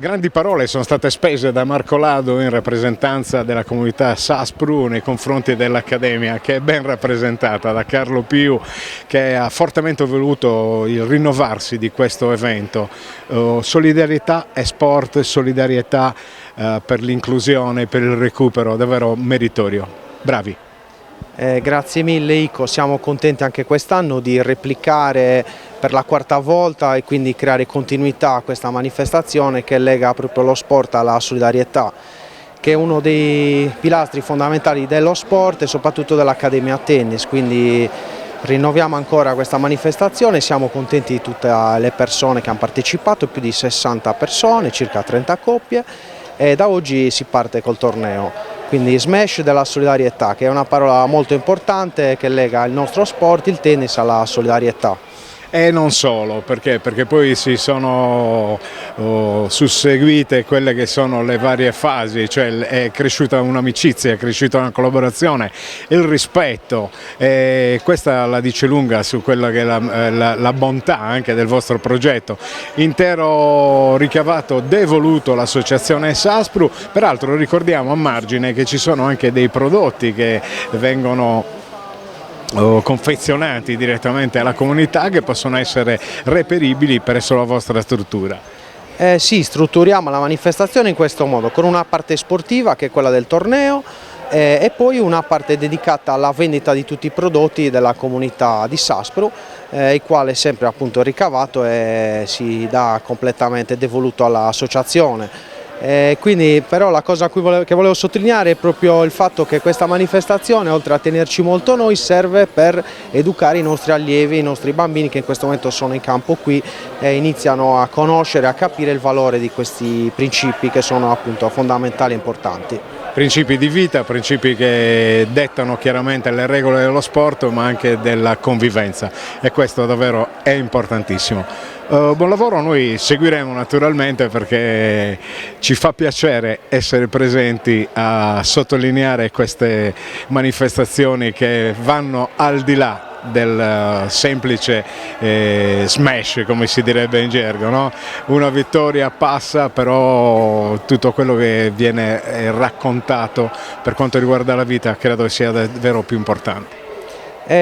Grandi parole sono state spese da Marco Lado in rappresentanza della comunità Saspru nei confronti dell'Accademia, che è ben rappresentata da Carlo Piu, che ha fortemente voluto il rinnovarsi di questo evento. Solidarietà e sport, solidarietà per l'inclusione, per il recupero, davvero meritorio. Bravi! Grazie mille Ico, siamo contenti anche quest'anno di replicare per la quarta volta e quindi creare continuità a questa manifestazione che lega proprio lo sport alla solidarietà, che è uno dei pilastri fondamentali dello sport e soprattutto dell'Accademia Tennis, quindi rinnoviamo ancora questa manifestazione, siamo contenti di tutte le persone che hanno partecipato, più di 60 persone, circa 30 coppie, e da oggi si parte col torneo. Quindi smash della solidarietà, che è una parola molto importante che lega il nostro sport, il tennis, alla solidarietà. E non solo, perché poi si sono susseguite quelle che sono le varie fasi, cioè è cresciuta un'amicizia, è cresciuta una collaborazione, il rispetto, e questa la dice lunga su quella che è la bontà anche del vostro progetto. Intero ricavato devoluto all'associazione Saspru, peraltro ricordiamo a margine che ci sono anche dei prodotti che vengono confezionati direttamente alla comunità, che possono essere reperibili presso la vostra struttura. Sì, strutturiamo la manifestazione in questo modo, con una parte sportiva che è quella del torneo e poi una parte dedicata alla vendita di tutti i prodotti della comunità di Saspru, il quale sempre appunto ricavato e si dà completamente devoluto all'associazione. Quindi però la cosa che volevo sottolineare è proprio il fatto che questa manifestazione, oltre a tenerci molto noi, serve per educare i nostri allievi, i nostri bambini che in questo momento sono in campo qui e iniziano a conoscere, a capire il valore di questi principi che sono appunto fondamentali e importanti. Principi di vita, principi che dettano chiaramente le regole dello sport ma anche della convivenza, e questo davvero è importantissimo. Buon lavoro, noi seguiremo naturalmente perché ci fa piacere essere presenti a sottolineare queste manifestazioni che vanno al di là del semplice smash, come si direbbe in gergo, no? Una vittoria passa, però tutto quello che viene raccontato per quanto riguarda la vita credo sia davvero più importante.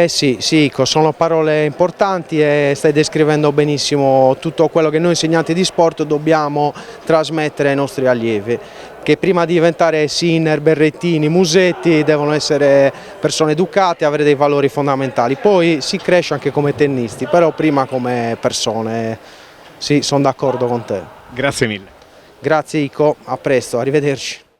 Sì, sono parole importanti e stai descrivendo benissimo tutto quello che noi insegnanti di sport dobbiamo trasmettere ai nostri allievi, che prima di diventare Sinner, Berrettini, Musetti devono essere persone educate e avere dei valori fondamentali. Poi si cresce anche come tennisti, però prima come persone. Sì, sono d'accordo con te. Grazie mille. Grazie Ico, a presto, arrivederci.